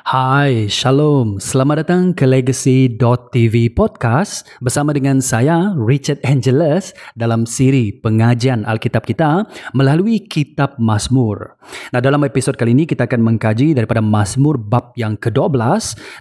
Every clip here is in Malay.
Hai, Shalom. Selamat datang ke Legacy.tv Podcast bersama dengan saya, Richard Angeles, dalam siri pengajian Alkitab kita melalui Kitab Mazmur. Nah, dalam episod kali ini kita akan mengkaji daripada Mazmur bab yang ke-12.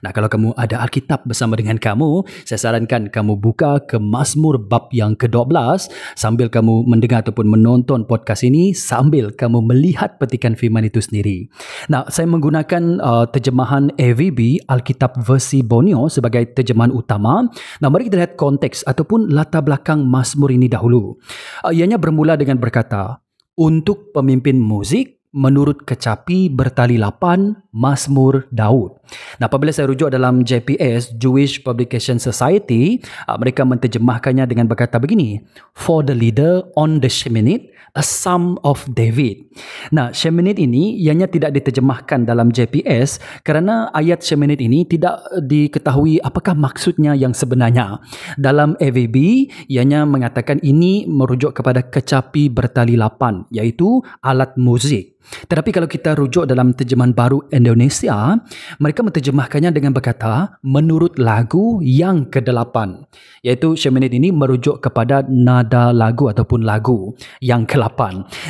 Nah, kalau kamu ada Alkitab bersama dengan kamu, saya sarankan kamu buka ke Mazmur bab yang ke-12 sambil kamu mendengar ataupun menonton podcast ini sambil kamu melihat petikan firman itu sendiri. Nah, saya menggunakan terjemahan AVB Alkitab versi Borneo sebagai terjemahan utama. Nah, mari kita lihat konteks ataupun latar belakang Mazmur ini dahulu. Ianya bermula dengan berkata, untuk pemimpin muzik menurut kecapi bertali lapan, Mazmur Daud. Nah, apabila saya rujuk dalam JPS, Jewish Publication Society, mereka menterjemahkannya dengan berkata begini, for the leader on the Sheminith, a psalm of David. Nah, Sheminith ini ianya tidak diterjemahkan dalam JPS kerana ayat Sheminith ini tidak diketahui apakah maksudnya yang sebenarnya. Dalam AVB, ianya mengatakan ini merujuk kepada kecapi bertali lapan, iaitu alat muzik. Tetapi kalau kita rujuk dalam terjemahan baru Indonesia, mereka menterjemahkannya dengan berkata, menurut lagu yang ke-8. Iaitu Sheminith ini merujuk kepada nada lagu ataupun lagu yang ke-8.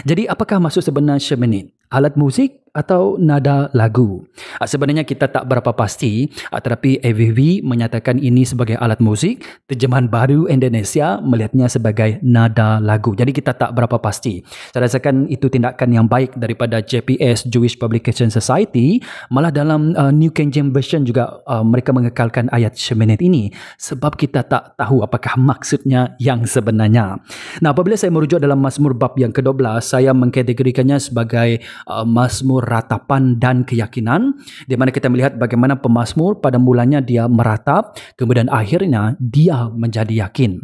Jadi apakah maksud sebenar Sheminith? Alat muzik atau nada lagu? Sebenarnya kita tak berapa pasti, tetapi AVV menyatakan ini sebagai alat muzik, terjemahan baru Indonesia melihatnya sebagai nada lagu. Jadi kita tak berapa pasti. Saya rasakan itu tindakan yang baik daripada JPS, Jewish Publication Society. Malah dalam New King James Version juga mereka mengekalkan ayat Sheminith ini sebab kita tak tahu apakah maksudnya yang sebenarnya. Nah, apabila saya merujuk dalam Mazmur bab yang ke-12, saya mengkategorikannya sebagai Mazmur ratapan dan keyakinan, di mana kita melihat bagaimana pemazmur pada mulanya dia meratap, kemudian akhirnya dia menjadi yakin.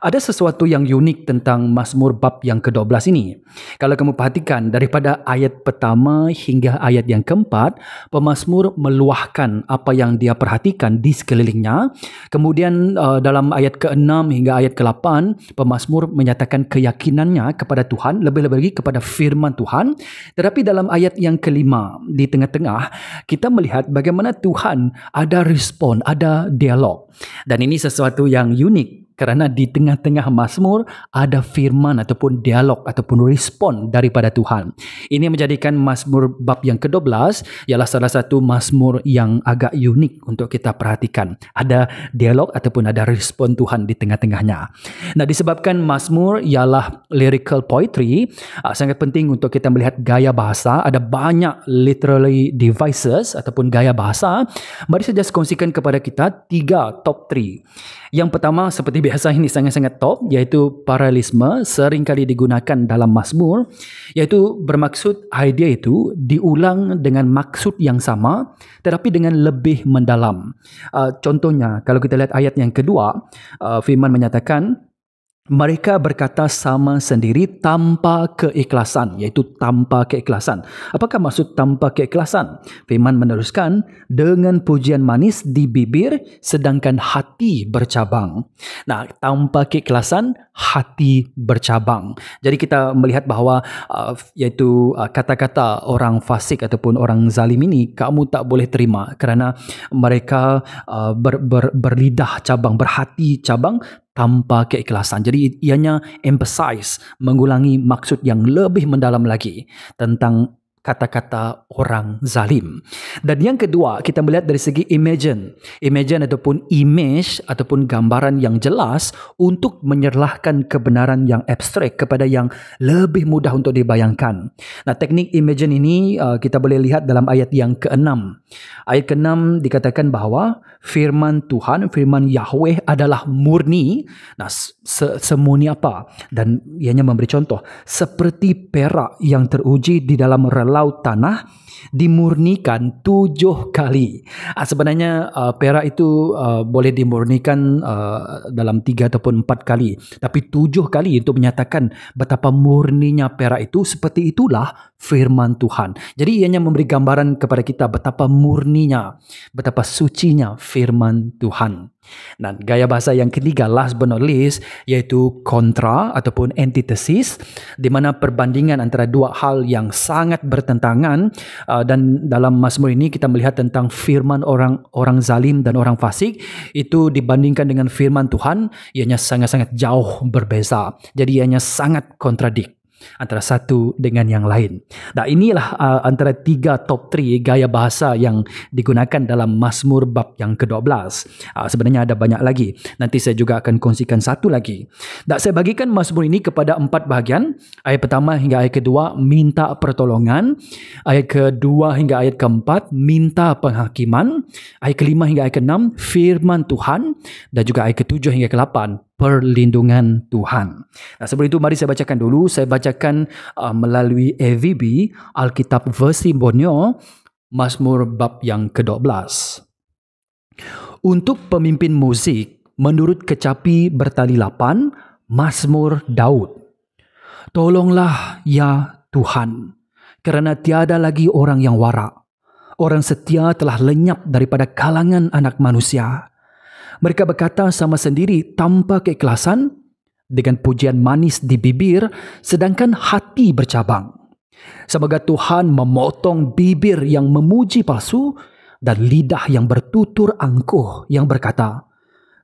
Ada sesuatu yang unik tentang Mazmur bab yang ke-12 ini. Kalau kamu perhatikan daripada ayat pertama hingga ayat yang keempat, pemazmur meluahkan apa yang dia perhatikan di sekelilingnya. Kemudian dalam ayat ke-6 hingga ayat ke-8, pemazmur menyatakan keyakinannya kepada Tuhan, lebih-lebih lagi kepada firman Tuhan. Tetapi dalam ayat yang kelima, di tengah-tengah, kita melihat bagaimana Tuhan ada respon, ada dialog. Dan ini sesuatu yang unik kerana di tengah-tengah Mazmur ada firman ataupun dialog ataupun respon daripada Tuhan. Ini menjadikan Mazmur bab yang ke-12 ialah salah satu Mazmur yang agak unik untuk kita perhatikan. Ada dialog ataupun ada respon Tuhan di tengah-tengahnya. Nah, disebabkan Mazmur ialah lyrical poetry, sangat penting untuk kita melihat gaya bahasa. Ada banyak literary devices ataupun gaya bahasa. Mari saja kongsikan kepada kita 3 top 3. Yang pertama, seperti biasa ini sangat-sangat top, iaitu paralelisme sering kali digunakan dalam Mazmur, iaitu bermaksud idea itu diulang dengan maksud yang sama tetapi dengan lebih mendalam. Contohnya, kalau kita lihat ayat yang kedua, firman menyatakan, mereka berkata sama sendiri tanpa keikhlasan, iaitu tanpa keikhlasan. Apakah maksud tanpa keikhlasan? Firman meneruskan, dengan pujian manis di bibir sedangkan hati bercabang. Nah, tanpa keikhlasan, hati bercabang. Jadi kita melihat bahawa iaitu kata-kata orang fasik ataupun orang zalim ini kamu tak boleh terima kerana mereka berlidah cabang, berhati cabang tanpa keikhlasan. Jadi ianya emphasize, mengulangi maksud yang lebih mendalam lagi tentang kata-kata orang zalim. Dan yang kedua, kita melihat dari segi imagine ataupun image ataupun gambaran yang jelas untuk menyerlahkan kebenaran yang abstrak kepada yang lebih mudah untuk dibayangkan. Nah, teknik imagine ini kita boleh lihat dalam ayat yang ke-6. Ayat ke-6 dikatakan bahawa firman Tuhan, firman Yahweh adalah murni. Nah, semurni apa? Dan ianya memberi contoh, seperti perak yang teruji di dalam laut tanah, dimurnikan 7 kali. Sebenarnya perak itu boleh dimurnikan dalam 3 ataupun 4 kali. Tapi 7 kali untuk menyatakan betapa murninya perak itu, seperti itulah firman Tuhan. Jadi ianya memberi gambaran kepada kita betapa murninya, betapa sucinya firman Tuhan. Dan gaya bahasa yang ketiga, last but not least, iaitu kontra ataupun antitesis, di mana perbandingan antara dua hal yang sangat bertentangan Dan dalam Mazmur ini kita melihat tentang firman orang zalim dan orang fasik itu dibandingkan dengan firman Tuhan, ianya sangat-sangat jauh berbeza. Jadi ianya sangat kontradik antara satu dengan yang lain. Nah, inilah antara 3 top 3 gaya bahasa yang digunakan dalam Mazmur bab yang ke-12. Sebenarnya ada banyak lagi. Nanti saya juga akan kongsikan satu lagi. Nah, saya bagikan Mazmur ini kepada 4 bahagian. Ayat pertama hingga ayat kedua, minta pertolongan. Ayat kedua hingga ayat keempat, minta penghakiman. Ayat kelima hingga ayat keenam, firman Tuhan. Dan juga ayat ketujuh hingga ke-8, perlindungan Tuhan. Nah, sebelum itu mari saya bacakan dulu. Saya bacakan melalui AVB, Alkitab versi Borneo, Mazmur bab yang ke-12. Untuk pemimpin muzik, menurut kecapi bertali 8, Mazmur Daud. Tolonglah ya Tuhan, kerana tiada lagi orang yang warak. Orang setia telah lenyap daripada kalangan anak manusia. Mereka berkata sama sendiri tanpa keikhlasan, dengan pujian manis di bibir, sedangkan hati bercabang. Semoga Tuhan memotong bibir yang memuji palsu dan lidah yang bertutur angkuh yang berkata,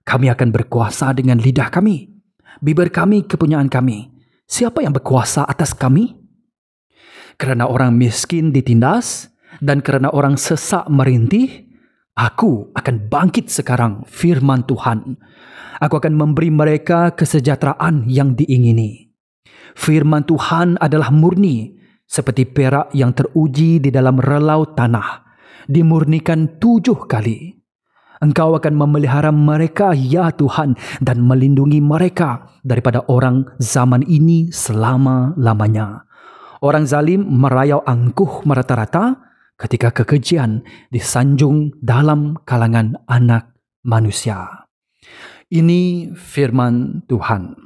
kami akan berkuasa dengan lidah kami. Bibir kami kepunyaan kami. Siapa yang berkuasa atas kami? Kerana orang miskin ditindas dan kerana orang sesak merintih, aku akan bangkit sekarang, firman Tuhan. Aku akan memberi mereka kesejahteraan yang diingini. Firman Tuhan adalah murni, seperti perak yang teruji di dalam relau tanah, dimurnikan 7 kali. Engkau akan memelihara mereka, ya Tuhan, dan melindungi mereka daripada orang zaman ini selama-lamanya. Orang zalim merayau angkuh merata-rata, ketika kekejian disanjung dalam kalangan anak manusia. Ini firman Tuhan.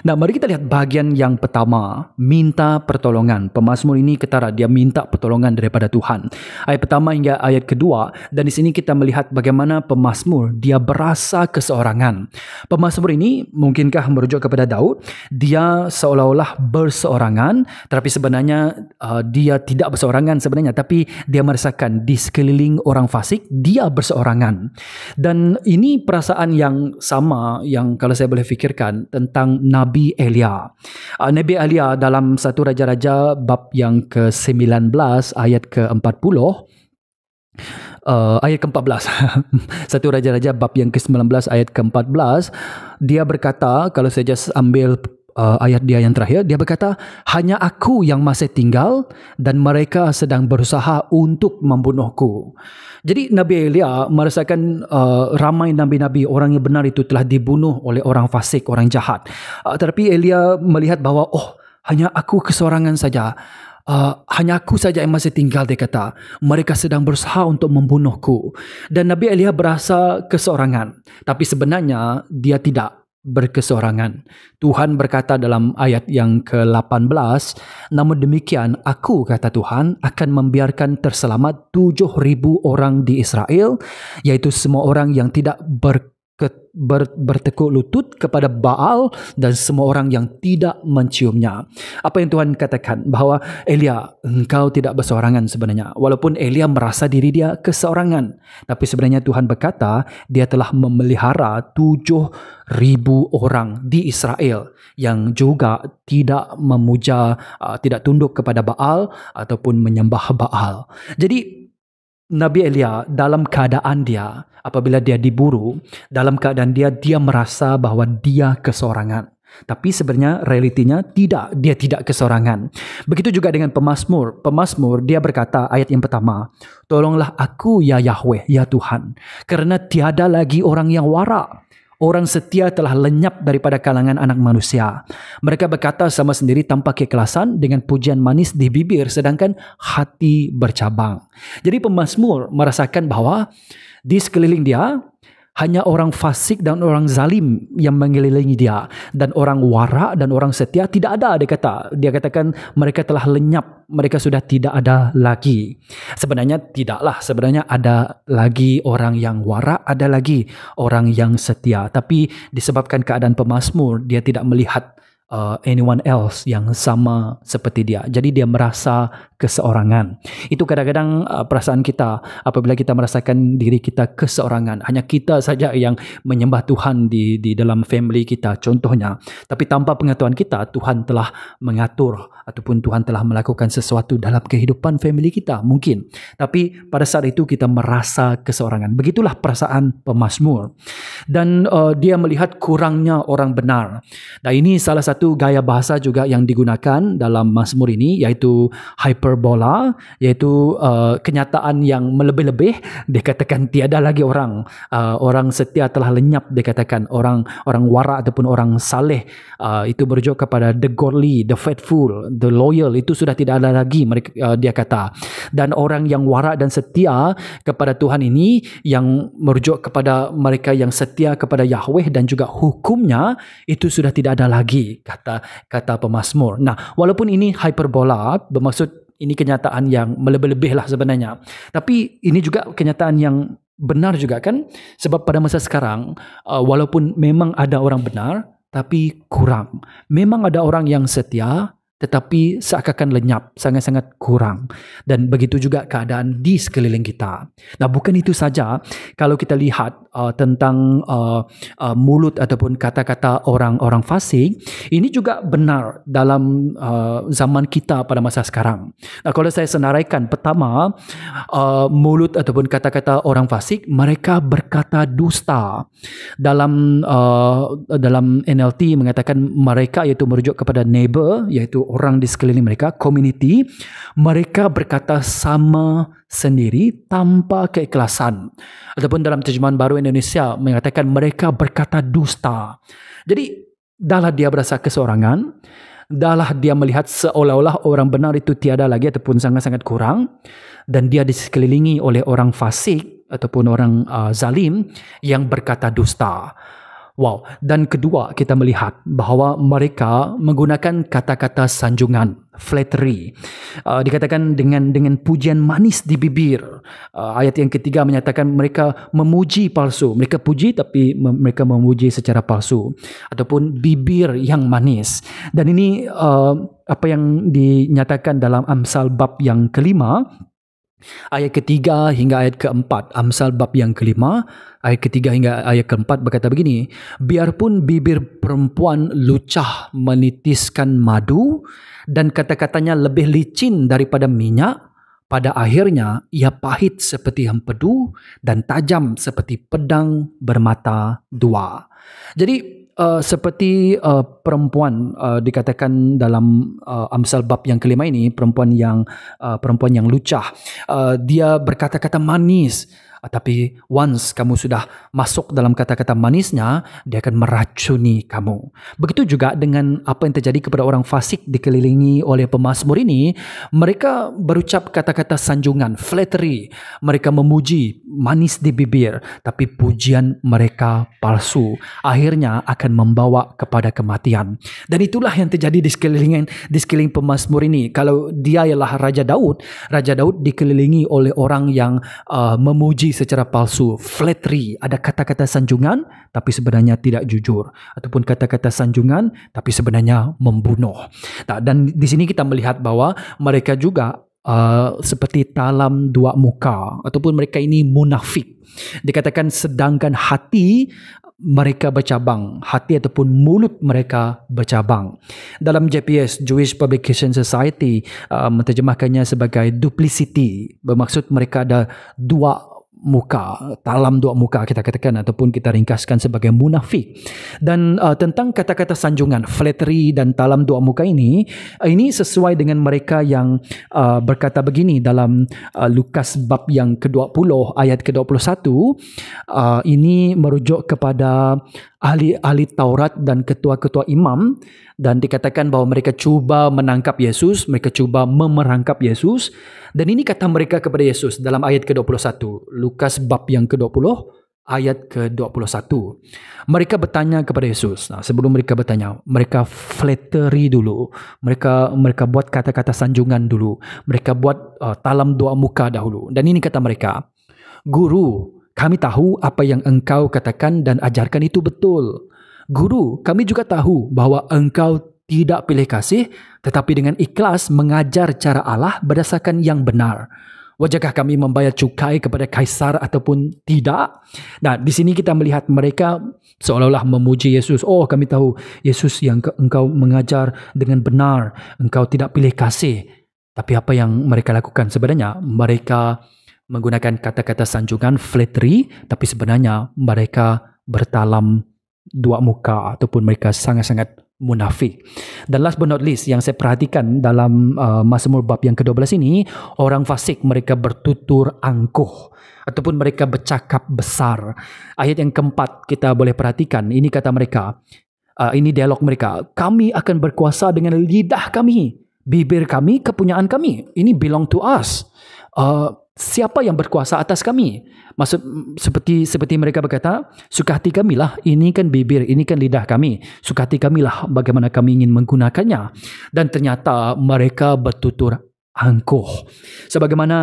Nah, mari kita lihat bahagian yang pertama, minta pertolongan. Pemazmur ini ketara, dia minta pertolongan daripada Tuhan. Ayat pertama hingga ayat kedua, dan di sini kita melihat bagaimana pemazmur dia berasa keseorangan. Pemazmur ini mungkinkah merujuk kepada Daud, dia seolah-olah berseorangan, tetapi sebenarnya dia tidak berseorangan sebenarnya, tapi dia merasakan di sekeliling orang fasik, dia berseorangan. Dan ini perasaan yang sama yang kalau saya boleh fikirkan tentang Nabi Elia. Nabi Elia dalam 1 Raja-Raja bab yang ke-19 ayat ke-40, ayat ke-14. 1 Raja-Raja bab yang ke-19 ayat ke-14, dia berkata, kalau saya just ambil ayat dia yang terakhir, dia berkata, hanya aku yang masih tinggal dan mereka sedang berusaha untuk membunuhku. Jadi Nabi Elia merasakan ramai nabi-nabi, orang yang benar itu telah dibunuh oleh orang fasik, orang jahat. Tetapi Elia melihat bahawa hanya aku kesorangan saja. Hanya aku saja yang masih tinggal, dia kata. Mereka sedang berusaha untuk membunuhku. Dan Nabi Elia berasa kesorangan. Tapi sebenarnya dia tidak berkesorangan. Tuhan berkata dalam ayat yang ke-18, namun demikian aku, kata Tuhan, akan membiarkan terselamat 7,000 orang di Israel, yaitu semua orang yang tidak bertekuk lutut kepada Baal dan semua orang yang tidak menciumnya. Apa yang Tuhan katakan? Bahawa Elia, engkau tidak berseorangan sebenarnya. Walaupun Elia merasa diri dia keseorangan, tapi sebenarnya Tuhan berkata dia telah memelihara 7,000 orang di Israel yang juga tidak memuja, tidak tunduk kepada Baal ataupun menyembah Baal. Jadi Nabi Elia dalam keadaan dia, apabila dia diburu, dalam keadaan dia merasa bahawa dia kesorangan. Tapi sebenarnya realitinya dia tidak kesorangan. Begitu juga dengan pemazmur. Pemazmur dia berkata ayat yang pertama, tolonglah aku ya Yahweh, ya Tuhan, kerana tiada lagi orang yang warak. Orang setia telah lenyap daripada kalangan anak manusia. Mereka berkata sama sendiri tanpa keikhlasan dengan pujian manis di bibir, sedangkan hati bercabang. Jadi pemazmur merasakan bahawa di sekeliling dia hanya orang fasik dan orang zalim yang mengelilingi dia, dan orang warak dan orang setia tidak ada. Dia katakan mereka telah lenyap, mereka sudah tidak ada lagi. Sebenarnya tidaklah, sebenarnya ada lagi orang yang warak, ada lagi orang yang setia, tapi disebabkan keadaan pemazmur dia tidak melihat anyone else yang sama seperti dia. Jadi dia merasa keseorangan. Itu kadang-kadang perasaan kita apabila kita merasakan diri kita keseorangan. Hanya kita saja yang menyembah Tuhan di dalam family kita contohnya. Tapi tanpa pengetahuan kita, Tuhan telah mengatur ataupun Tuhan telah melakukan sesuatu dalam kehidupan family kita mungkin. Tapi pada saat itu kita merasa keseorangan. Begitulah perasaan pemazmur. Dan dia melihat kurangnya orang benar. Nah, ini salah satu gaya bahasa juga yang digunakan dalam mazmur ini, iaitu hyperbola, iaitu kenyataan yang melebih-lebih. Dikatakan tiada lagi orang setia telah lenyap, dikatakan orang wara ataupun orang saleh, itu merujuk kepada the godly, the faithful, the loyal, itu sudah tidak ada lagi mereka, dia kata. Dan orang yang wara dan setia kepada Tuhan ini yang merujuk kepada mereka yang setia kepada Yahweh dan juga hukumnya, itu sudah tidak ada lagi, kata pemazmur. Nah, walaupun ini hyperbola, bermaksud ini kenyataan yang melebih-lebih lah sebenarnya. Tapi ini juga kenyataan yang benar juga kan? Sebab pada masa sekarang, walaupun memang ada orang benar, tapi kurang. Memang ada orang yang setia, tetapi seakan-akan lenyap, sangat-sangat kurang. Dan begitu juga keadaan di sekeliling kita. Nah, bukan itu saja. Kalau kita lihat tentang mulut ataupun kata-kata orang-orang fasik, ini juga benar dalam zaman kita pada masa sekarang. Nah, kalau saya senaraikan, pertama, mulut ataupun kata-kata orang fasik, mereka berkata dusta. Dalam NLT mengatakan mereka, iaitu merujuk kepada neighbor, iaitu orang di sekeliling mereka, community, mereka berkata sama sendiri tanpa keikhlasan. Ataupun dalam terjemahan baru Indonesia mengatakan mereka berkata dusta. Jadi dahlah dia berasa keseorangan, dahlah dia melihat seolah-olah orang benar itu tiada lagi ataupun sangat-sangat kurang, dan dia disekelilingi oleh orang fasik ataupun orang zalim yang berkata dusta. Wow. Dan kedua, kita melihat bahawa mereka menggunakan kata-kata sanjungan, flattery. Dikatakan dengan pujian manis di bibir. Ayat yang ketiga menyatakan mereka memuji palsu. Mereka puji tapi mereka memuji secara palsu. Ataupun bibir yang manis. Dan ini apa yang dinyatakan dalam Amsal bab yang kelima, ayat ketiga hingga ayat keempat. Amsal bab yang kelima, ayat ketiga hingga ayat keempat berkata begini, biarpun bibir perempuan lucah menitiskan madu dan kata-katanya lebih licin daripada minyak, pada akhirnya ia pahit seperti empedu dan tajam seperti pedang bermata dua. Jadi seperti perempuan dikatakan dalam Amsal bab yang kelima ini, perempuan yang lucah, dia berkata-kata manis, tapi once kamu sudah masuk dalam kata-kata manisnya, dia akan meracuni kamu. Begitu juga dengan apa yang terjadi kepada orang fasik dikelilingi oleh pemazmur ini. Mereka berucap kata-kata sanjungan, flattery. Mereka memuji, manis di bibir, tapi pujian mereka palsu. Akhirnya akan membawa kepada kematian. Dan itulah yang terjadi di sekeliling pemazmur ini. Kalau dia ialah Raja Daud dikelilingi oleh orang yang memuji secara palsu, flattery, ada kata-kata sanjungan tapi sebenarnya tidak jujur, ataupun kata-kata sanjungan tapi sebenarnya membunuh. Nah, dan di sini kita melihat bahwa mereka juga seperti talam dua muka, ataupun mereka ini munafik. Dikatakan sedangkan hati mereka bercabang, hati ataupun mulut mereka bercabang. Dalam JPS, Jewish Publication Society, menterjemahkannya sebagai duplicity, bermaksud mereka ada dua muka, talam dua muka kita katakan, ataupun kita ringkaskan sebagai munafik. Dan tentang kata-kata sanjungan, flattery dan talam dua muka ini sesuai dengan mereka yang berkata begini dalam Lukas bab yang ke-20 ayat ke-21. Ini merujuk kepada ahli Taurat dan ketua-ketua imam, dan dikatakan bahawa mereka cuba menangkap Yesus, mereka cuba memerangkap Yesus, dan ini kata mereka kepada Yesus dalam ayat ke-21, Lukas bab yang ke-20 ayat ke-21. Mereka bertanya kepada Yesus. Nah, sebelum mereka bertanya, mereka flattery dulu, mereka buat kata-kata sanjungan dulu, mereka buat talam dua muka dahulu. Dan ini kata mereka, Guru, kami tahu apa yang engkau katakan dan ajarkan itu betul. Guru, kami juga tahu bahawa engkau tidak pilih kasih, tetapi dengan ikhlas mengajar cara Allah berdasarkan yang benar. Wajarkah kami membayar cukai kepada kaisar ataupun tidak? Nah, di sini kita melihat mereka seolah-olah memuji Yesus. Oh, kami tahu Yesus yang engkau mengajar dengan benar, engkau tidak pilih kasih. Tapi apa yang mereka lakukan sebenarnya? Mereka menggunakan kata-kata sanjungan, flattery, tapi sebenarnya mereka bertalam dua muka ataupun mereka sangat-sangat munafik. Dan last but not least yang saya perhatikan dalam Mazmur bab yang ke-12 ini, orang fasik mereka bertutur angkuh ataupun mereka bercakap besar. Ayat yang keempat kita boleh perhatikan, ini kata mereka, ini dialog mereka, kami akan berkuasa dengan lidah kami, bibir kami kepunyaan kami, ini belong to us. Siapa yang berkuasa atas kami? Maksud seperti mereka berkata, suka hati kamilah, ini kan bibir, ini kan lidah kami. Suka hati kamilah bagaimana kami ingin menggunakannya. Dan ternyata mereka bertutur angkuh. Sebagaimana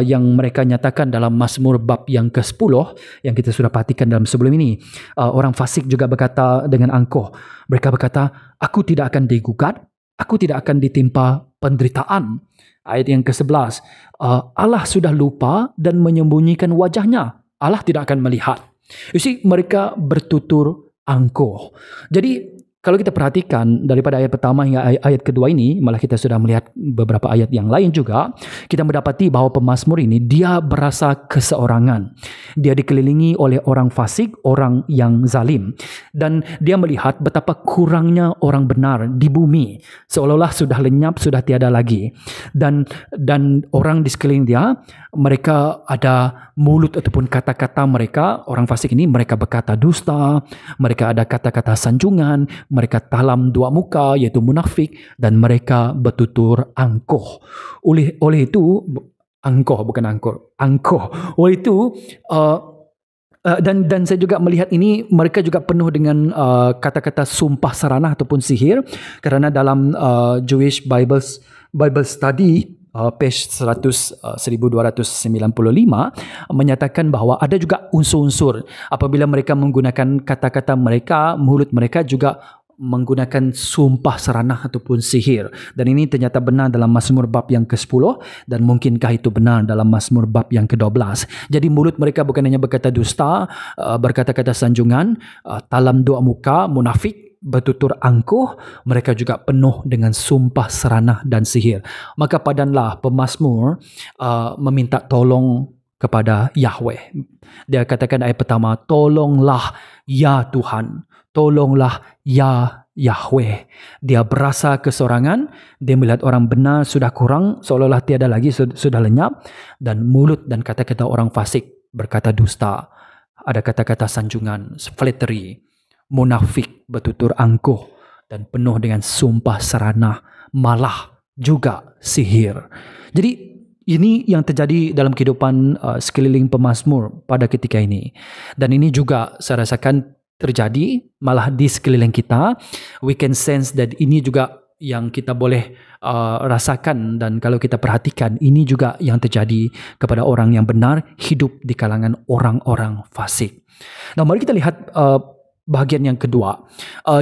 yang mereka nyatakan dalam Mazmur bab yang ke-10 yang kita sudah perhatikan dalam sebelum ini. Orang fasik juga berkata dengan angkuh. Mereka berkata, aku tidak akan digugat, aku tidak akan ditimpa penderitaan. Ayat yang ke-11, Allah sudah lupa dan menyembunyikan wajahnya. Allah tidak akan melihat. You see, mereka bertutur angkuh. Jadi, kalau kita perhatikan daripada ayat pertama hingga ayat kedua ini, malah kita sudah melihat beberapa ayat yang lain juga, kita mendapati bahawa pemazmur ini, dia berasa keseorangan. Dia dikelilingi oleh orang fasik, orang yang zalim. Dan dia melihat betapa kurangnya orang benar di bumi. Seolah-olah sudah lenyap, sudah tiada lagi. Dan orang di sekeliling dia, mereka ada mulut ataupun kata-kata mereka, orang fasik ini, mereka berkata dusta, mereka ada kata-kata sanjungan, mereka talam dua muka, yaitu munafik, dan mereka bertutur angkuh. Oleh itu, angkuh bukan angkur, angkuh. Oleh itu, dan saya juga melihat ini, mereka juga penuh dengan kata-kata sumpah seranah ataupun sihir, kerana dalam Jewish Bible Study, page 1295 menyatakan bahawa ada juga unsur-unsur apabila mereka menggunakan kata-kata mereka, mulut mereka juga menggunakan sumpah seranah ataupun sihir. Dan ini ternyata benar dalam Mazmur bab yang ke-10 dan mungkinkah itu benar dalam Mazmur bab yang ke-12. Jadi mulut mereka bukan hanya berkata dusta, berkata-kata sanjungan, talam dua muka, munafik, bertutur angkuh, mereka juga penuh dengan sumpah seranah dan sihir. Maka padanlah pemazmur meminta tolong kepada Yahweh. Dia katakan ayat pertama, tolonglah ya Tuhan, tolonglah ya Yahweh. Dia berasa kesorangan, dia melihat orang benar sudah kurang, seolah-olah tiada lagi, sudah lenyap, dan mulut dan kata-kata orang fasik berkata dusta, ada kata-kata sanjungan, flattery, munafik, bertutur angkuh, dan penuh dengan sumpah seranah, malah juga sihir. Jadi ini yang terjadi dalam kehidupan sekeliling pemazmur pada ketika ini. Dan ini juga saya rasakan terjadi malah di sekeliling kita. We can sense that ini juga yang kita boleh rasakan, dan kalau kita perhatikan ini juga yang terjadi kepada orang yang benar hidup di kalangan orang-orang fasik. Nah, mari kita lihat bahagian yang kedua,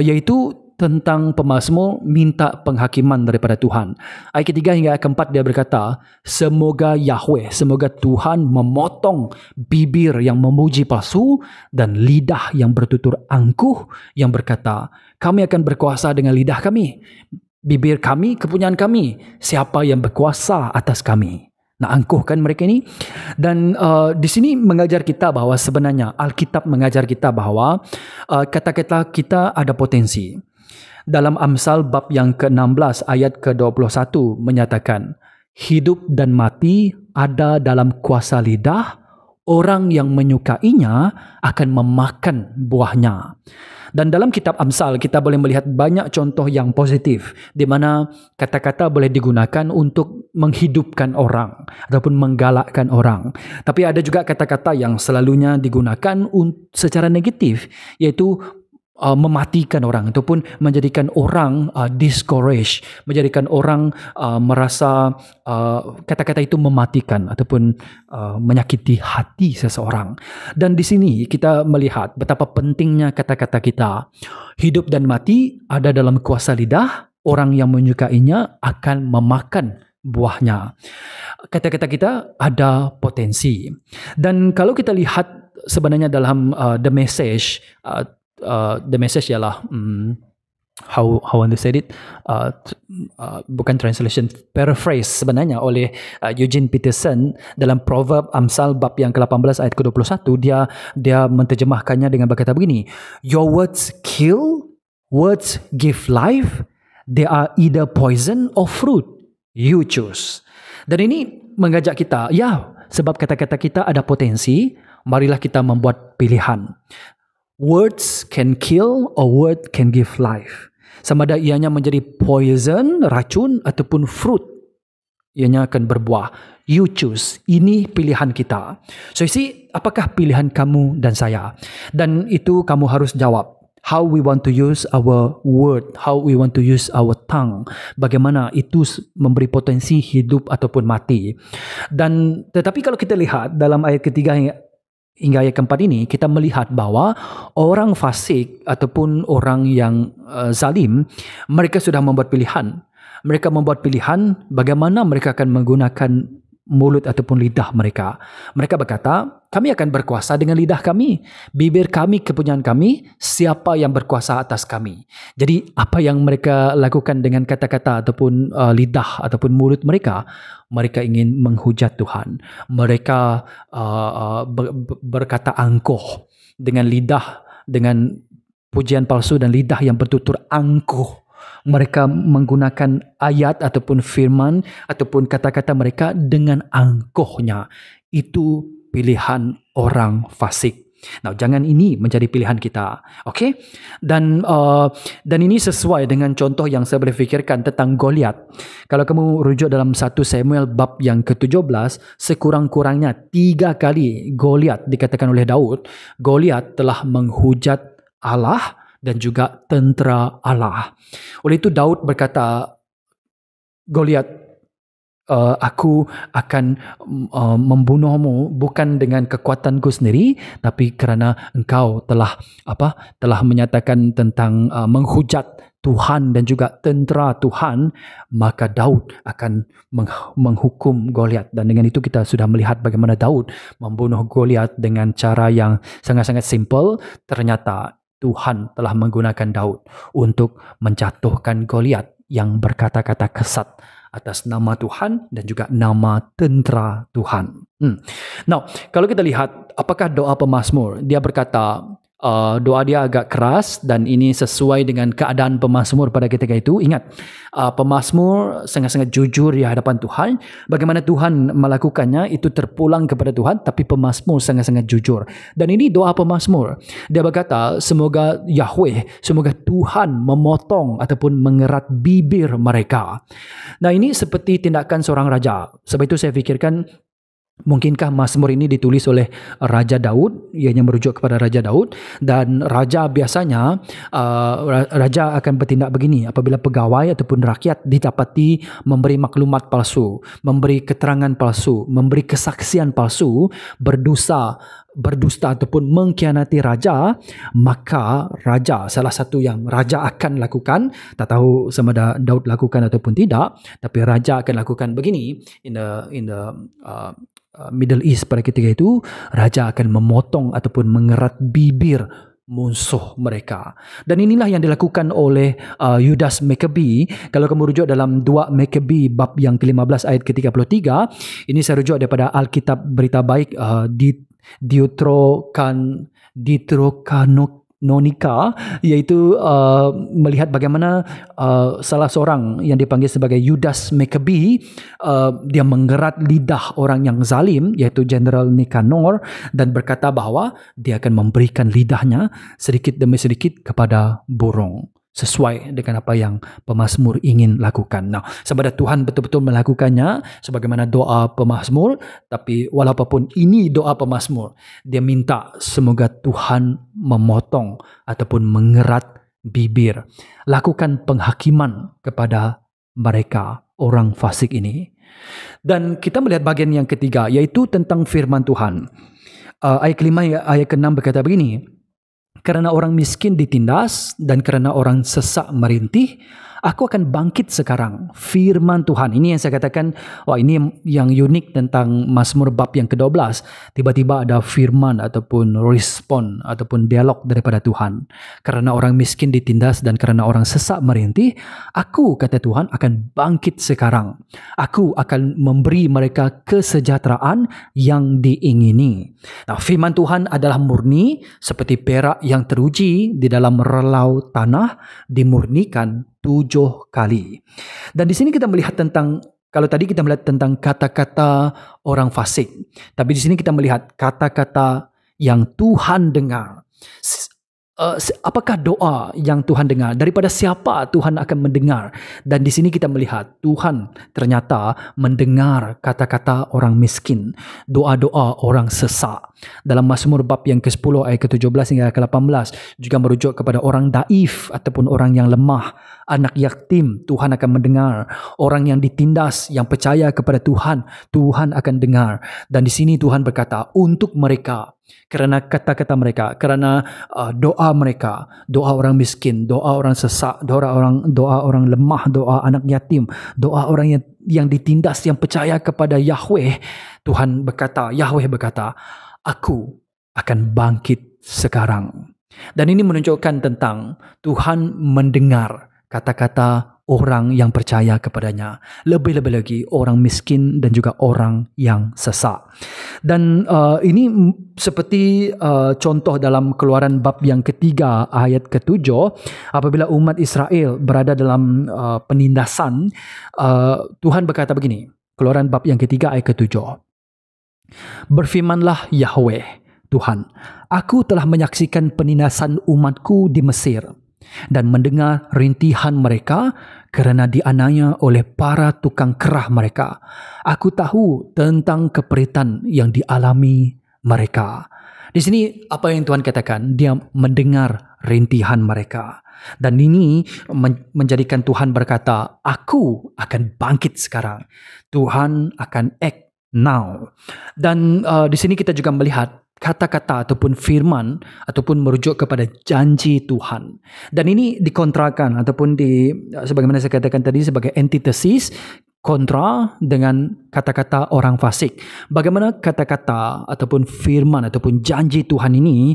yaitu tentang pemazmur minta penghakiman daripada Tuhan. Ayat ketiga hingga ayat keempat dia berkata, semoga Yahweh, semoga Tuhan memotong bibir yang memuji palsu dan lidah yang bertutur angkuh yang berkata, kami akan berkuasa dengan lidah kami, bibir kami kepunyaan kami, siapa yang berkuasa atas kami? Nah, angkuh kan mereka ini. Dan di sini mengajar kita bahawa sebenarnya Alkitab mengajar kita bahawa kata-kata kita ada potensi. Dalam Amsal bab yang ke-16 ayat ke-21 menyatakan, hidup dan mati ada dalam kuasa lidah, orang yang menyukainya akan memakan buahnya. Dan dalam kitab Amsal kita boleh melihat banyak contoh yang positif di mana kata-kata boleh digunakan untuk menghidupkan orang ataupun menggalakkan orang. Tapi ada juga kata-kata yang selalunya digunakan secara negatif, yaitu mematikan orang ataupun menjadikan orang discourage, menjadikan orang merasa kata-kata itu mematikan ataupun menyakiti hati seseorang. Dan di sini kita melihat betapa pentingnya kata-kata kita. Hidup dan mati ada dalam kuasa lidah. Orang yang menyukainya akan memakan buahnya. Kata-kata kita ada potensi. Dan kalau kita lihat sebenarnya dalam The Message, the message ialah how I want to say it, bukan translation, paraphrase sebenarnya oleh Eugene Peterson dalam Proverb Amsal bab yang ke-18 ayat ke-21. Dia menterjemahkannya dengan berkata begini, your words kill, words give life, they are either poison or fruit, you choose. Dan ini mengajak kita, sebab kata-kata kita ada potensi, marilah kita membuat pilihan. Words can kill or word can give life. Sama ada ianya menjadi poison, racun, ataupun fruit, ianya akan berbuah. You choose. Ini pilihan kita. So you see, apakah pilihan kamu dan saya? Dan itu kamu harus jawab. How we want to use our word, how we want to use our tongue. Bagaimana itu memberi potensi hidup ataupun mati. Dan tetapi kalau kita lihat dalam ayat ketiga hingga ayat keempat ini, kita melihat bahwa orang fasik ataupun orang yang zalim, mereka sudah membuat pilihan. Mereka membuat pilihan bagaimana mereka akan menggunakan mulut ataupun lidah mereka. Mereka berkata, kami akan berkuasa dengan lidah kami. Bibir kami, kepunyaan kami, siapa yang berkuasa atas kami. Jadi apa yang mereka lakukan dengan kata-kata ataupun lidah ataupun mulut mereka? Mereka ingin menghujat Tuhan. Mereka berkata angkuh dengan lidah, dengan pujian palsu dan lidah yang bertutur angkuh. Mereka menggunakan ayat ataupun firman ataupun kata-kata mereka dengan angkuhnya. Itu pilihan orang fasik. Nah, jangan ini menjadi pilihan kita. Okay? Dan ini sesuai dengan contoh yang saya boleh fikirkan tentang Goliat. Kalau kamu rujuk dalam 1 Samuel bab yang ke-17, sekurang-kurangnya 3 kali Goliat dikatakan oleh Daud, Goliat telah menghujat Allah dan juga tentera Allah. Oleh itu Daud berkata, Goliat, aku akan membunuhmu bukan dengan kekuatanku sendiri, tapi kerana engkau telah menyatakan tentang menghujat Tuhan dan juga tentera Tuhan, maka Daud akan menghukum Goliat. Dan dengan itu kita sudah melihat bagaimana Daud membunuh Goliat dengan cara yang sangat-sangat simple. Ternyata Tuhan telah menggunakan Daud untuk menjatuhkan Goliat yang berkata-kata kesat atas nama Tuhan dan juga nama tentera Tuhan. Now, kalau kita lihat apakah doa pemazmur, dia berkata doa dia agak keras dan ini sesuai dengan keadaan pemazmur pada ketika itu. Ingat, pemazmur sangat-sangat jujur di hadapan Tuhan. Bagaimana Tuhan melakukannya itu terpulang kepada Tuhan, tapi pemazmur sangat-sangat jujur. Dan ini doa pemazmur. Dia berkata, semoga semoga Tuhan memotong ataupun mengerat bibir mereka. Nah, ini seperti tindakan seorang raja. Sebab itu saya fikirkan, mungkinkah mazmur ini ditulis oleh Raja Daud, ianya merujuk kepada Raja Daud, dan raja biasanya raja akan bertindak begini apabila pegawai ataupun rakyat didapati memberi maklumat palsu, memberi keterangan palsu, memberi kesaksian palsu, berdusta ataupun mengkhianati raja, maka raja, salah satu yang raja akan lakukan, tak tahu sama ada Daud lakukan ataupun tidak, tapi raja akan lakukan begini in the Middle East pada ketika itu, raja akan memotong ataupun mengerat bibir musuh mereka. Dan inilah yang dilakukan oleh Yudas Maccabee. Kalau kamu rujuk dalam 2 Maccabee bab yang ke-15 ayat ke-33, ini saya rujuk daripada Alkitab Berita Baik di Deuterokanonika, iaitu melihat bagaimana salah seorang yang dipanggil sebagai Yudas Maccabee, dia menggerat lidah orang yang zalim, iaitu Jenderal Nikanor, dan berkata bahawa dia akan memberikan lidahnya sedikit demi sedikit kepada burung. sesuai dengan apa yang pemazmur ingin lakukan. Nah, sebenarnya Tuhan betul-betul melakukannya sebagaimana doa pemazmur, tapi walaupun ini doa pemazmur, dia minta semoga Tuhan memotong ataupun mengerat bibir, lakukan penghakiman kepada mereka orang fasik ini. Dan kita melihat bagian yang ketiga, yaitu tentang firman Tuhan. Ayat kelima, ayat keenam berkata begini, kerana orang miskin ditindas dan kerana orang sesak merintih, aku akan bangkit sekarang. Firman Tuhan. Ini yang saya katakan, ini yang unik tentang Mazmur bab yang ke-12. Tiba-tiba ada firman ataupun respon ataupun dialog daripada Tuhan. Kerana orang miskin ditindas dan kerana orang sesak merintih, aku, kata Tuhan, akan bangkit sekarang. Aku akan memberi mereka kesejahteraan yang diingini. Nah, firman Tuhan adalah murni seperti perak yang teruji di dalam relau tanah, dimurnikan 7 kali. Dan di sini kita melihat tentang, kalau tadi kita melihat tentang kata-kata orang fasik, tapi di sini kita melihat kata-kata yang Tuhan dengar. Apakah doa yang Tuhan dengar? Daripada siapa Tuhan akan mendengar? Dan di sini kita melihat Tuhan ternyata mendengar kata-kata orang miskin, doa-doa orang sesak. Dalam Mazmur bab yang ke-10 ayat ke-17 hingga ke-18 juga merujuk kepada orang daif ataupun orang yang lemah, anak yatim, Tuhan akan mendengar. Orang yang ditindas, yang percaya kepada Tuhan, Tuhan akan dengar. Dan di sini Tuhan berkata untuk mereka, kerana kata-kata mereka, kerana doa mereka, doa orang miskin, doa orang sesak, doa orang lemah, doa anak yatim, doa orang yang ditindas, yang percaya kepada Yahweh, Tuhan berkata, Yahweh berkata, aku akan bangkit sekarang. Dan ini menunjukkan tentang Tuhan mendengar kata-kata orang yang percaya kepadanya. Lebih-lebih lagi orang miskin dan juga orang yang sesak. Dan ini seperti contoh dalam Keluaran bab yang ketiga ayat ke-7, apabila umat Israel berada dalam penindasan, Tuhan berkata begini, Keluaran bab yang ketiga ayat ke-7. Berfirmanlah Yahweh Tuhan, aku telah menyaksikan penindasan umatku di Mesir dan mendengar rintihan mereka kerana dianiaya oleh para tukang kerah mereka. Aku tahu tentang keperitan yang dialami mereka. Di sini apa yang Tuhan katakan? Dia mendengar rintihan mereka. Dan ini menjadikan Tuhan berkata, aku akan bangkit sekarang. Tuhan akan act now. Dan di sini kita juga melihat kata-kata ataupun firman ataupun merujuk kepada janji Tuhan. Dan ini dikontrakan ataupun sebagaimana saya katakan tadi sebagai antitesis, kontra dengan kata-kata orang fasik. Bagaimana kata-kata ataupun firman ataupun janji Tuhan ini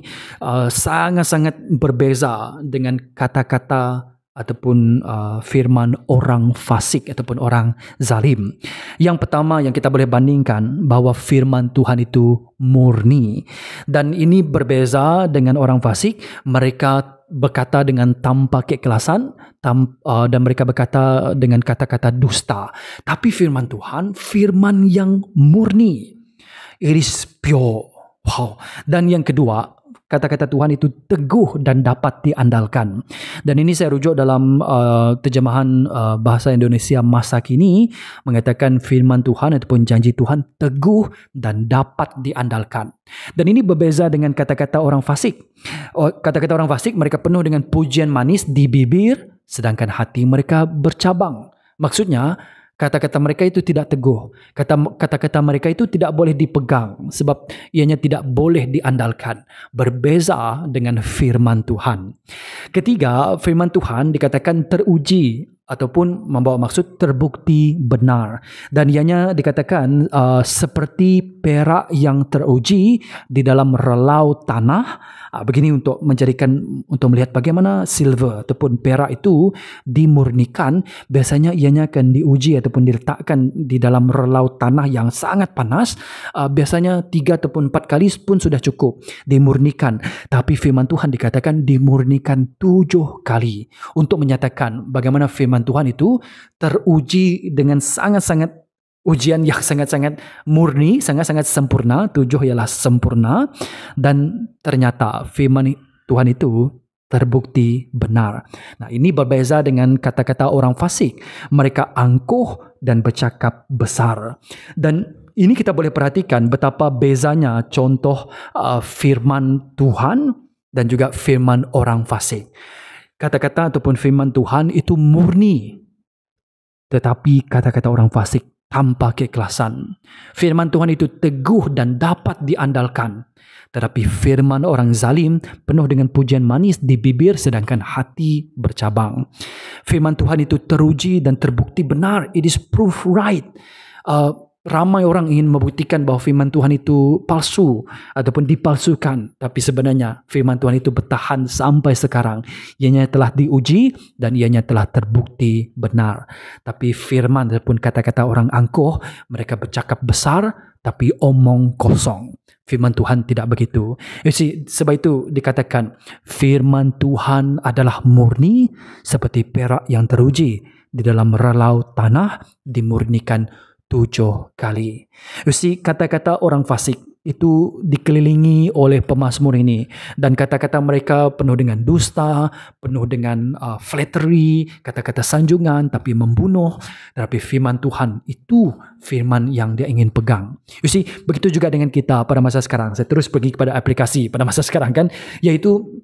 sangat-sangat berbeza dengan kata-kata ataupun firman orang fasik ataupun orang zalim. Yang pertama yang kita boleh bandingkan bahawa firman Tuhan itu murni. Dan ini berbeza dengan orang fasik. Mereka berkata dengan tanpa keikhlasan dan mereka berkata dengan kata-kata dusta. Tapi firman Tuhan, firman yang murni. It is pure. Wow. Dan yang kedua, kata-kata Tuhan itu teguh dan dapat diandalkan. Dan ini saya rujuk dalam terjemahan bahasa Indonesia masa kini, mengatakan firman Tuhan ataupun janji Tuhan teguh dan dapat diandalkan. Dan ini berbeza dengan kata-kata orang fasik. Kata-kata orang fasik, mereka penuh dengan pujian manis di bibir, sedangkan hati mereka bercabang. Maksudnya, kata-kata mereka itu tidak teguh. Kata-kata mereka itu tidak boleh dipegang sebab ianya tidak boleh diandalkan. Berbeza dengan firman Tuhan. Ketiga, firman Tuhan dikatakan teruji ataupun membawa maksud terbukti benar. Dan ianya dikatakan seperti perak yang teruji di dalam relau tanah. Begini untuk melihat bagaimana silver ataupun perak itu dimurnikan. Biasanya ianya akan diuji ataupun diletakkan di dalam relau tanah yang sangat panas. Biasanya 3 ataupun 4 kali pun sudah cukup dimurnikan. Tapi firman Tuhan dikatakan dimurnikan 7 kali. Untuk menyatakan bagaimana firman Tuhan itu teruji dengan sangat-sangat ujian yang sangat-sangat murni, sangat-sangat sempurna. 7 ialah sempurna. Dan ternyata firman Tuhan itu terbukti benar. Nah, ini berbeza dengan kata-kata orang fasik. Mereka angkuh dan bercakap besar. Dan ini kita boleh perhatikan betapa bezanya contoh firman Tuhan dan juga firman orang fasik. Kata-kata ataupun firman Tuhan itu murni, tetapi kata-kata orang fasik tanpa keikhlasan. Firman Tuhan itu teguh dan dapat diandalkan. Tetapi firman orang zalim penuh dengan pujian manis di bibir sedangkan hati bercabang. Firman Tuhan itu teruji dan terbukti benar. It is proof right. Ramai orang ingin membuktikan bahawa firman Tuhan itu palsu ataupun dipalsukan. Tapi sebenarnya firman Tuhan itu bertahan sampai sekarang. Ianya telah diuji dan ianya telah terbukti benar. Tapi firman ataupun kata-kata orang angkuh, mereka bercakap besar tapi omong kosong. Firman Tuhan tidak begitu. Sebab itu dikatakan firman Tuhan adalah murni seperti perak yang teruji di dalam relau tanah dimurnikan 7 kali. Kata-kata orang fasik itu dikelilingi oleh pemazmur ini. Dan kata-kata mereka penuh dengan dusta, penuh dengan flattery, kata-kata sanjungan tapi membunuh. Tetapi firman Tuhan itu firman yang dia ingin pegang. Begitu juga dengan kita pada masa sekarang. Saya terus pergi kepada aplikasi pada masa sekarang kan, iaitu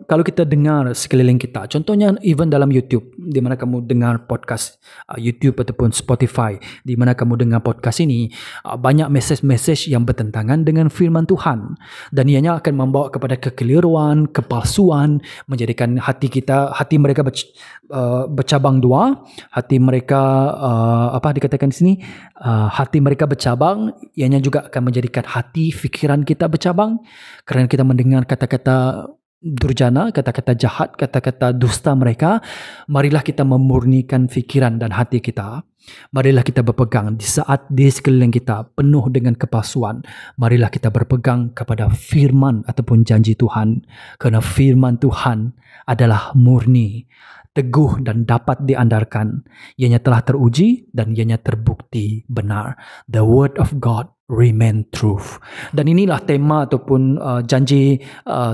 kalau kita dengar sekeliling kita, contohnya even dalam YouTube, di mana kamu dengar podcast YouTube ataupun Spotify, di mana kamu dengar podcast ini, banyak mesej-mesej yang bertentangan dengan firman Tuhan, dan ianya akan membawa kepada kekeliruan, kepalsuan, menjadikan hati mereka bercabang dua, hati mereka dikatakan di sini, hati mereka bercabang, ianya juga akan menjadikan hati fikiran kita bercabang kerana kita mendengar kata-kata durjana, kata-kata jahat, kata-kata dusta mereka. Marilah kita memurnikan fikiran dan hati kita. Marilah kita berpegang di saat di sekeliling kita penuh dengan kepalsuan. Marilah kita berpegang kepada firman ataupun janji Tuhan. Kerana firman Tuhan adalah murni, teguh dan dapat diandalkan. Ianya telah teruji dan ianya terbukti benar. The word of God remain truth. Dan inilah tema ataupun janji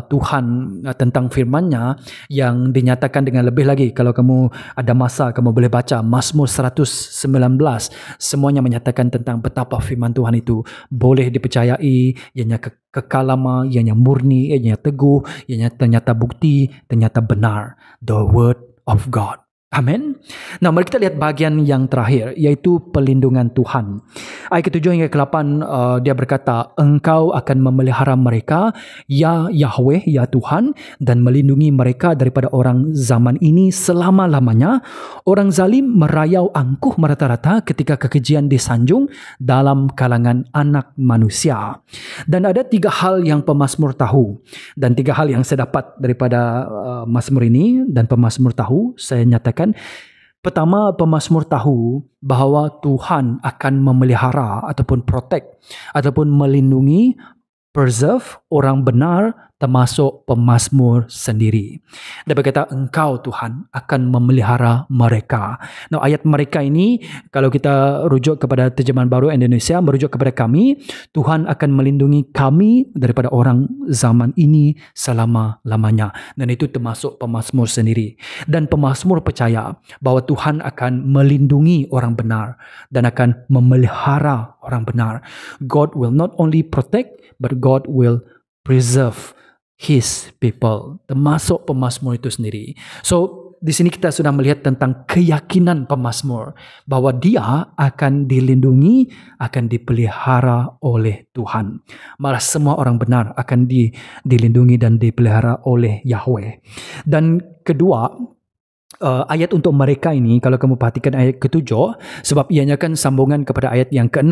Tuhan tentang firman-Nya yang dinyatakan dengan lebih lagi. Kalau kamu ada masa, kamu boleh baca Mazmur 119. Semuanya menyatakan tentang betapa firman Tuhan itu boleh dipercayai, ianya kekal lama, ianya murni, ianya teguh, ianya ternyata bukti, ternyata benar. The word of God. Amin. Nah, mari kita lihat bahagian yang terakhir, iaitu perlindungan Tuhan. Ayat ke-7 hingga ke-8, dia berkata, Engkau akan memelihara mereka, ya Yahweh, ya Tuhan, dan melindungi mereka daripada orang zaman ini selama-lamanya. Orang zalim merayau angkuh merata-rata ketika kekejian disanjung dalam kalangan anak manusia. Dan ada 3 hal yang pemazmur tahu, dan 3 hal yang saya dapat daripada mazmur ini, dan pemazmur tahu, saya nyatakan. Pertama, pemazmur tahu bahawa Tuhan akan memelihara ataupun protect ataupun melindungi, preserve orang benar, termasuk pemazmur sendiri. Dia berkata, Engkau Tuhan akan memelihara mereka. Nah, ayat mereka ini, kalau kita rujuk kepada terjemahan baru Indonesia, merujuk kepada kami, Tuhan akan melindungi kami daripada orang zaman ini selama-lamanya. Dan itu termasuk pemazmur sendiri. Dan pemazmur percaya bahawa Tuhan akan melindungi orang benar dan akan memelihara orang benar. God will not only protect, but God will preserve His people, termasuk pemazmur itu sendiri. So, di sini kita sudah melihat tentang keyakinan pemazmur bahawa dia akan dilindungi, akan dipelihara oleh Tuhan. Malah semua orang benar akan dilindungi dan dipelihara oleh Yahweh. Dan kedua, ayat untuk mereka ini, kalau kamu perhatikan ayat ke-7, sebab ianya kan sambungan kepada ayat yang ke-6.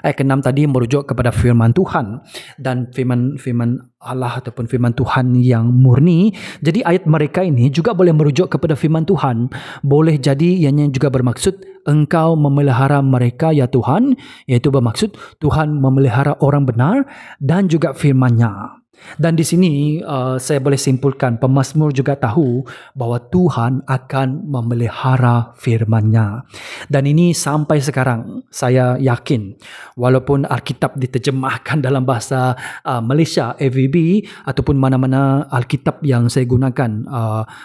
Ayat ke-6 tadi merujuk kepada firman Tuhan dan firman Allah ataupun firman Tuhan yang murni. Jadi ayat mereka ini juga boleh merujuk kepada firman Tuhan. Boleh jadi ianya juga bermaksud Engkau memelihara mereka ya Tuhan, iaitu bermaksud Tuhan memelihara orang benar dan juga firman-Nya. Dan di sini saya boleh simpulkan pemazmur juga tahu bahwa Tuhan akan memelihara firman-Nya. Dan ini sampai sekarang saya yakin walaupun Alkitab diterjemahkan dalam bahasa Malaysia AVB ataupun mana-mana Alkitab yang saya gunakan,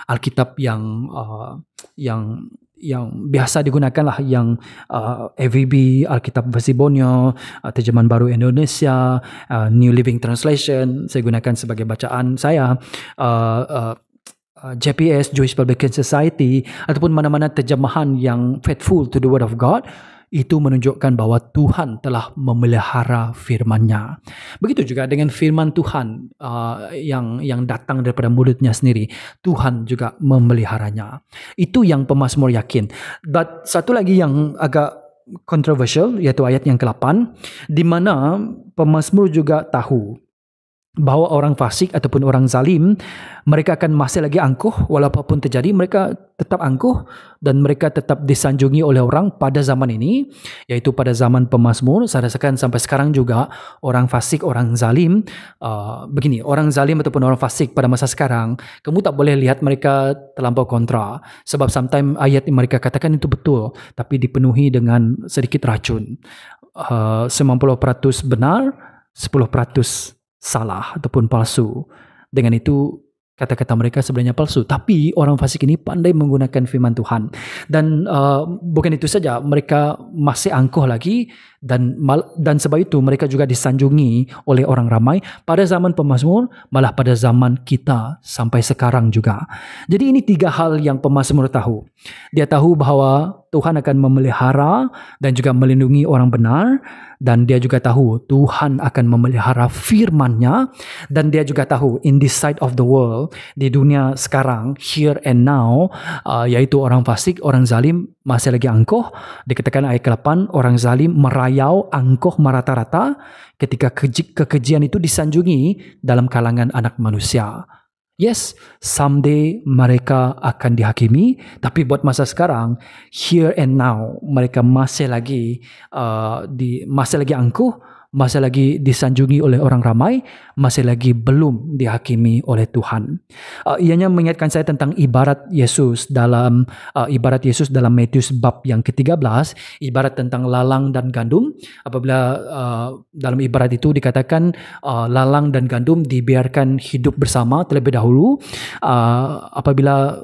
Alkitab yang biasa digunakan lah, yang AVB, Alkitab versi Borneo, Terjemahan Baru Indonesia, New Living Translation saya gunakan sebagai bacaan saya, JPS, Jewish Publication Society, ataupun mana-mana terjemahan yang faithful to the Word of God, itu menunjukkan bahawa Tuhan telah memelihara firman-Nya. Begitu juga dengan firman Tuhan yang datang daripada mulutnya sendiri. Tuhan juga memeliharanya. Itu yang pemazmur yakin. But satu lagi yang agak controversial, iaitu ayat yang ke-8, di mana pemazmur juga tahu bahawa orang fasik ataupun orang zalim, mereka akan masih lagi angkuh. Walaupun terjadi, mereka tetap angkuh dan mereka tetap disanjungi oleh orang pada zaman ini, iaitu pada zaman pemazmur. Saya rasakan sampai sekarang juga orang fasik, orang zalim, begini, orang zalim ataupun orang fasik pada masa sekarang, kamu tak boleh lihat mereka terlampau kontra, sebab sometimes ayat yang mereka katakan itu betul tapi dipenuhi dengan sedikit racun. 90% benar, 10% salah ataupun palsu. Dengan itu kata-kata mereka sebenarnya palsu, tapi orang fasik ini pandai menggunakan firman Tuhan. Dan bukan itu saja, mereka masih angkuh lagi, dan sebab itu mereka juga disanjungi oleh orang ramai pada zaman pemazmur, malah pada zaman kita sampai sekarang juga. Jadi ini 3 hal yang pemazmur tahu. Dia tahu bahawa Tuhan akan memelihara dan juga melindungi orang benar, dan dia juga tahu Tuhan akan memelihara firman-Nya, dan dia juga tahu in this side of the world, di dunia sekarang, here and now, yaitu orang fasik, orang zalim masih lagi angkuh. Dikatakan ayat ke-8, orang zalim merayau, angkuh, merata-rata ketika kekejian itu disanjungi dalam kalangan anak manusia. Yes, someday mereka akan dihakimi, tapi buat masa sekarang, here and now, mereka masih lagi angkuh, masih lagi disanjungi oleh orang ramai, masih lagi belum dihakimi oleh Tuhan. Ianya mengingatkan saya tentang ibarat Yesus dalam Matius bab yang ke-13, ibarat tentang lalang dan gandum. Apabila dalam ibarat itu dikatakan lalang dan gandum dibiarkan hidup bersama terlebih dahulu, apabila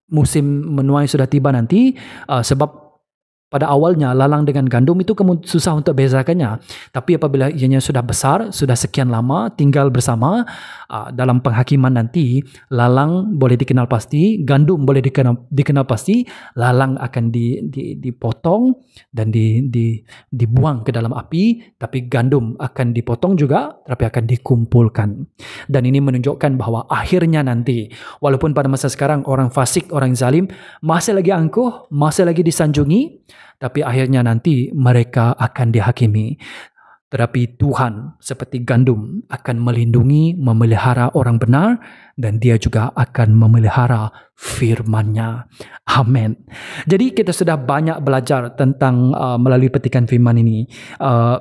musim menuai sudah tiba nanti, sebab pada awalnya lalang dengan gandum itu kamu susah untuk bezakannya. Tapi apabila ianya sudah besar, sudah sekian lama tinggal bersama, dalam penghakiman nanti, lalang boleh dikenal pasti, gandum boleh dikenal pasti. Lalang akan dipotong dan dibuang ke dalam api, tapi gandum akan dipotong juga, tapi akan dikumpulkan. Dan ini menunjukkan bahawa akhirnya nanti, walaupun pada masa sekarang orang fasik, orang zalim masih lagi angkuh, masih lagi disanjungi, tapi akhirnya nanti mereka akan dihakimi. Tetapi Tuhan seperti gandum akan melindungi, memelihara orang benar, dan dia juga akan memelihara firman-Nya. Amin. Jadi kita sudah banyak belajar tentang melalui petikan firman ini,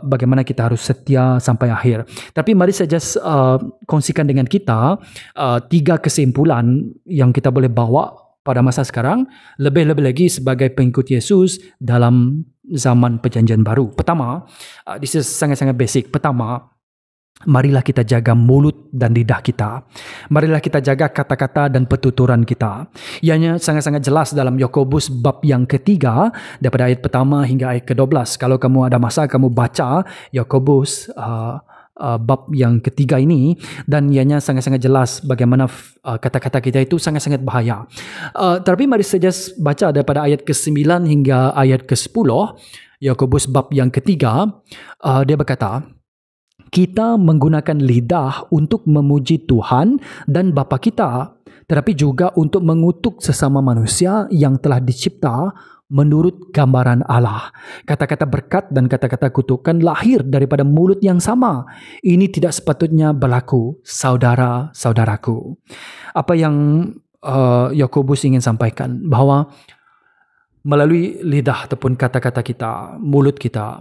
bagaimana kita harus setia sampai akhir. Tapi mari saya just kongsikan dengan kita 3 kesimpulan yang kita boleh bawa pada masa sekarang, lebih-lebih lagi sebagai pengikut Yesus dalam zaman perjanjian baru. Pertama, this is sangat-sangat basic. Pertama, marilah kita jaga mulut dan lidah kita. Marilah kita jaga kata-kata dan pertuturan kita. Ianya sangat-sangat jelas dalam Yakobus bab yang ke-3, daripada ayat pertama hingga ayat ke-12. Kalau kamu ada masa, kamu baca Yakobus bab yang ke-3 ini, dan ianya sangat-sangat jelas bagaimana kata-kata kita itu sangat-sangat bahaya. Tapi mari saja baca daripada ayat ke-9 hingga ayat ke-10, Yakobus bab yang ke-3. Dia berkata, kita menggunakan lidah untuk memuji Tuhan dan Bapa kita, tetapi juga untuk mengutuk sesama manusia yang telah dicipta menurut gambaran Allah. Kata-kata berkat dan kata-kata kutukan lahir daripada mulut yang sama. Ini tidak sepatutnya berlaku, saudara-saudaraku. Apa yang Yakobus ingin sampaikan, bahawa melalui lidah ataupun kata-kata kita, mulut kita,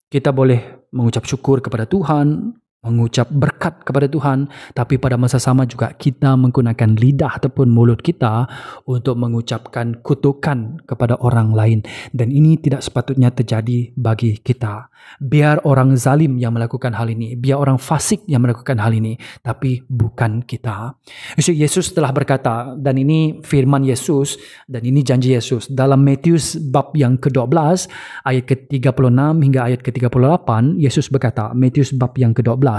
kita boleh mengucap syukur kepada Tuhan, mengucap berkat kepada Tuhan, tapi pada masa sama juga kita menggunakan lidah ataupun mulut kita untuk mengucapkan kutukan kepada orang lain. Dan ini tidak sepatutnya terjadi bagi kita. Biar orang zalim yang melakukan hal ini, biar orang fasik yang melakukan hal ini, tapi bukan kita. Yesus telah berkata, dan ini firman Yesus, dan ini janji Yesus, dalam Matius bab yang ke-12, ayat ke-36 hingga ayat ke-38, Yesus berkata, Matius bab yang ke-12,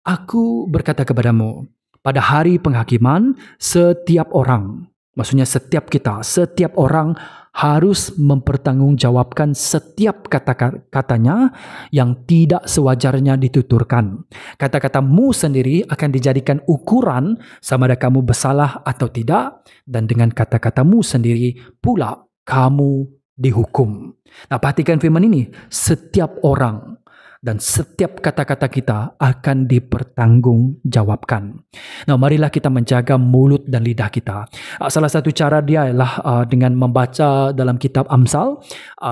Aku berkata kepadamu, pada hari penghakiman, setiap orang, maksudnya setiap kita, setiap orang harus mempertanggungjawabkan setiap kata-katanya yang tidak sewajarnya dituturkan. Kata-katamu sendiri akan dijadikan ukuran sama ada kamu bersalah atau tidak, dan dengan kata-katamu sendiri pula kamu dihukum. Nah, perhatikan firman ini, setiap orang dan setiap kata-kata kita akan dipertanggungjawabkan. Nah, marilah kita menjaga mulut dan lidah kita. Salah satu cara dia ialah dengan membaca dalam kitab Amsal.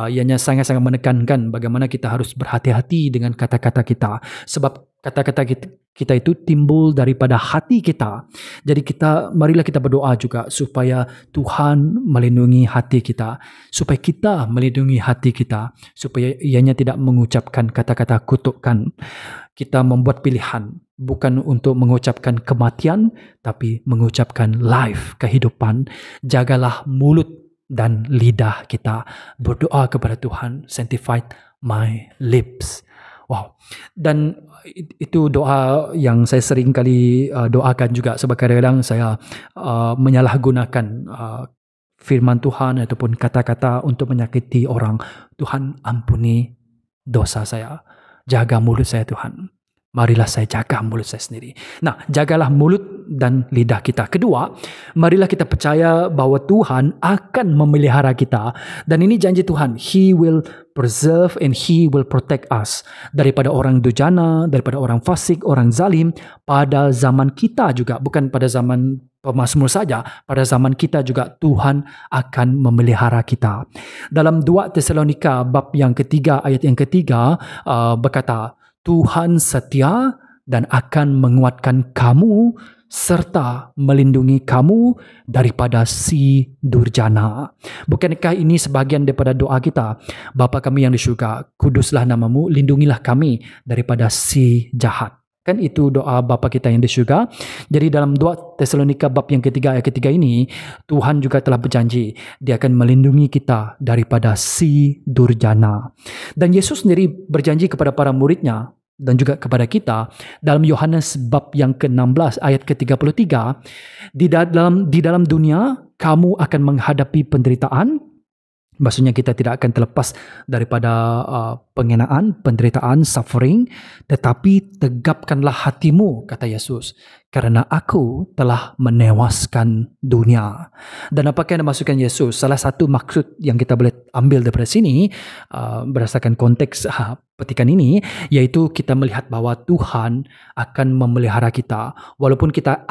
Ianya sangat-sangat menekankan bagaimana kita harus berhati-hati dengan kata-kata kita. Sebab kata-kata kita itu timbul daripada hati kita. Jadi marilah kita berdoa juga supaya Tuhan melindungi hati kita, supaya kita melindungi hati kita, supaya ianya tidak mengucapkan kata-kata kutukan. Kita membuat pilihan bukan untuk mengucapkan kematian, tapi mengucapkan life, kehidupan. Jagalah mulut dan lidah kita. Berdoa kepada Tuhan, sanctify my lips. Wow. Dan itu doa yang saya sering kali doakan juga, sebab kadang-kadang saya menyalahgunakan firman Tuhan ataupun kata-kata untuk menyakiti orang. Tuhan, ampuni dosa saya. Jaga mulut saya, Tuhan. Marilah saya jaga mulut saya sendiri. Nah, jagalah mulut dan lidah kita. Kedua, marilah kita percaya bahwa Tuhan akan memelihara kita. Dan ini janji Tuhan. He will preserve and He will protect us. Daripada orang durjana, daripada orang fasik, orang zalim. Pada zaman kita juga. Bukan pada zaman pemazmur saja. Pada zaman kita juga Tuhan akan memelihara kita. Dalam 2 Tesalonika bab yang ketiga, ayat yang ketiga, berkata, Tuhan setia dan akan menguatkan kamu serta melindungi kamu daripada si durjana. Bukankah ini sebahagian daripada doa kita? Bapa kami yang di syurga, kuduslah namamu, lindungilah kami daripada si jahat. Kan itu doa Bapa kita yang di syurga. Jadi dalam 2 Tesalonika bab yang ketiga ayat ketiga ini, Tuhan juga telah berjanji dia akan melindungi kita daripada si durjana. Dan Yesus sendiri berjanji kepada para muridnya dan juga kepada kita dalam Yohanes bab yang ke-16 ayat ke-33, di dalam dunia kamu akan menghadapi penderitaan. Maksudnya kita tidak akan terlepas daripada penghinaan, penderitaan, suffering. Tetapi tegapkanlah hatimu, kata Yesus, karena aku telah menewaskan dunia. Dan apakah yang dimaksudkan Yesus? Salah satu maksud yang kita boleh ambil daripada sini, berdasarkan konteks petikan ini, yaitu kita melihat bahwa Tuhan akan memelihara kita. Walaupun kita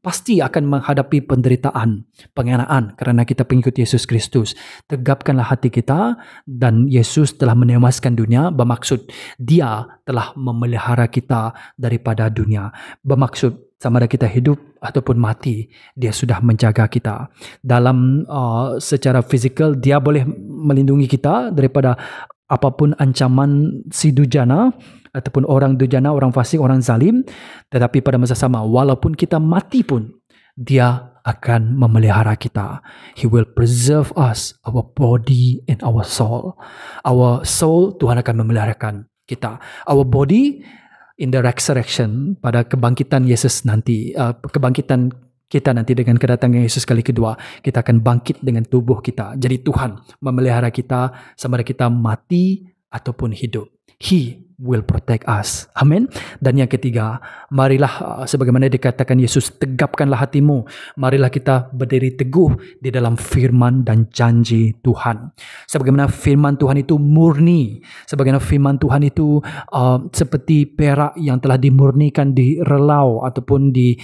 pasti akan menghadapi penderitaan, penghinaan kerana kita pengikut Yesus Kristus. Tegapkanlah hati kita, dan Yesus telah menewaskan dunia, bermaksud dia telah memelihara kita daripada dunia. Bermaksud sama ada kita hidup ataupun mati, dia sudah menjaga kita. Dalam secara fizikal, dia boleh melindungi kita daripada apapun ancaman si durjana ataupun orang durjana, orang fasik, orang zalim. Tetapi pada masa sama, walaupun kita mati pun, dia akan memelihara kita. He will preserve us, our body and our soul. Our soul, Tuhan akan memeliharakan kita. Our body, in the resurrection, pada kebangkitan Yesus nanti, kebangkitan kita nanti dengan kedatangan Yesus kali kedua, kita akan bangkit dengan tubuh kita. Jadi Tuhan memelihara kita sama ada kita mati ataupun hidup. He will protect us. Amin. Dan yang ketiga, marilah sebagaimana dikatakan Yesus, tegapkanlah hatimu. Marilah kita berdiri teguh di dalam firman dan janji Tuhan. Sebagaimana firman Tuhan itu murni, sebagaimana firman Tuhan itu seperti perak yang telah dimurnikan di relau ataupun di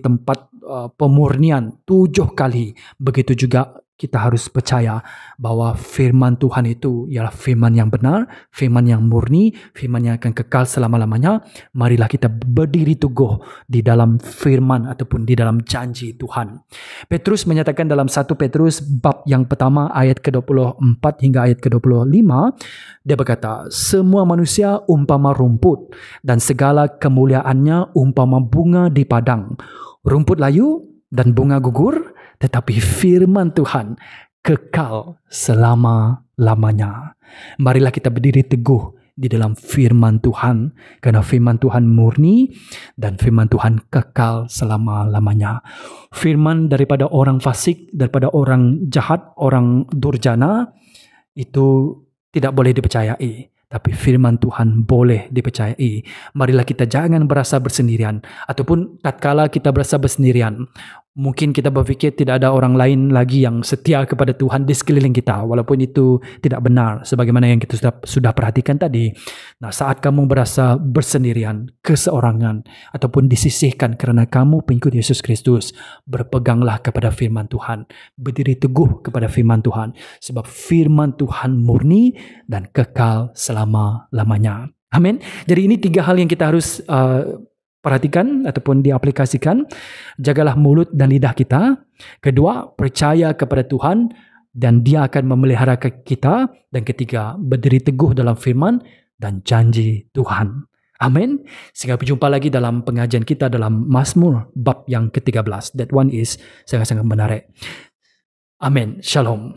tempat pemurnian 7 kali. Begitu juga kita harus percaya bahwa firman Tuhan itu ialah firman yang benar, firman yang murni, firman yang akan kekal selama-lamanya. Marilah kita berdiri teguh di dalam firman ataupun di dalam janji Tuhan. Petrus menyatakan dalam 1 Petrus bab yang pertama ayat ke-24 hingga ayat ke-25, dia berkata, semua manusia umpama rumput dan segala kemuliaannya umpama bunga di padang. Rumput layu dan bunga gugur, tetapi firman Tuhan kekal selama-lamanya. Marilah kita berdiri teguh di dalam firman Tuhan, karena firman Tuhan murni dan firman Tuhan kekal selama-lamanya. Firman daripada orang fasik, daripada orang jahat, orang durjana, itu tidak boleh dipercayai. Tapi firman Tuhan boleh dipercayai. Marilah kita jangan berasa bersendirian. Ataupun tatkala kita berasa bersendirian, mungkin kita berfikir tidak ada orang lain lagi yang setia kepada Tuhan di sekeliling kita. Walaupun itu tidak benar. Sebagaimana yang kita sudah perhatikan tadi. Nah, saat kamu berasa bersendirian, keseorangan, ataupun disisihkan kerana kamu pengikut Yesus Kristus, berpeganglah kepada firman Tuhan. Berdiri teguh kepada firman Tuhan. Sebab firman Tuhan murni dan kekal selama-lamanya. Amin. Jadi ini 3 hal yang kita harus perhatikan ataupun diaplikasikan. Jagalah mulut dan lidah kita. Kedua, percaya kepada Tuhan dan Dia akan memelihara kita. Dan ketiga, berdiri teguh dalam firman dan janji Tuhan. Amin. Sehingga berjumpa lagi dalam pengajian kita dalam Mazmur bab yang ke-13. That one is sangat-sangat menarik. Amin. Shalom.